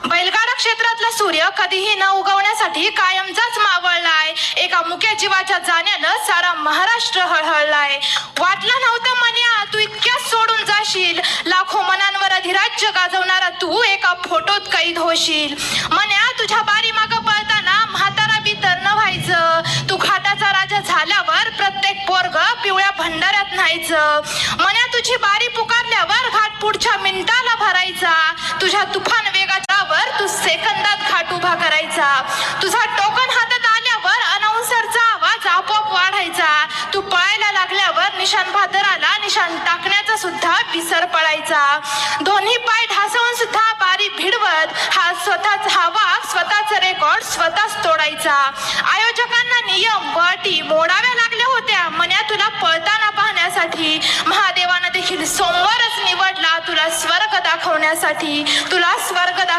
बैलगाडा क्षेत्रातला सूर्य कधीही न उगवण्यासाठी कायमचाच मावळलाय. एका मुक्या जीवाच्या जाण्यानं सारा महाराष्ट्र हळहळलाय. वाटलं नव्हतं मन्या तू इतक्यात सोडून जाशील. लाखो मनांवर अधिराज्य गाजवणारा तू एका फोटोत कैद होशील. मन्या तुझ्या बारी माग पळताना म्हातारा बी तर न व्हायचं. तू घाटाचा राजा झाल्यावर प्रत्येक पोरग पिवळ्या भंडाऱ्यात न्हायचं. मन्या तुझी बारी पुकारल्यावर घाट पुढच्या मिनिटाला भरायचा. तुझ्या तुफान वेगाच्या वर तू सेकंदात घाट उभा करायचा. तुझा टोकन हातात आल्यावर अनाउन्सरचा आवाज आपोआप वाढायचा. तू पळायला लागल्यावर निशाण भादराला निशाण टाकण्याचा सुद्धा विसर पडायचा. दोन्ही पाय ढासवून सुद्धा बारी भिडवत हा वाघ स्वतःच रेकॉर्ड स्वतःच तोडायचा. आयोजकांना नियम व अटी मोडाव्या लागल्या होत्या मन्या तुला पळताना पाहण्यासाठी. महादेवानं देखील सोमवारच निवडला तुला स्वर्ग दाखवण्यासाठी. तुला स्वर्ग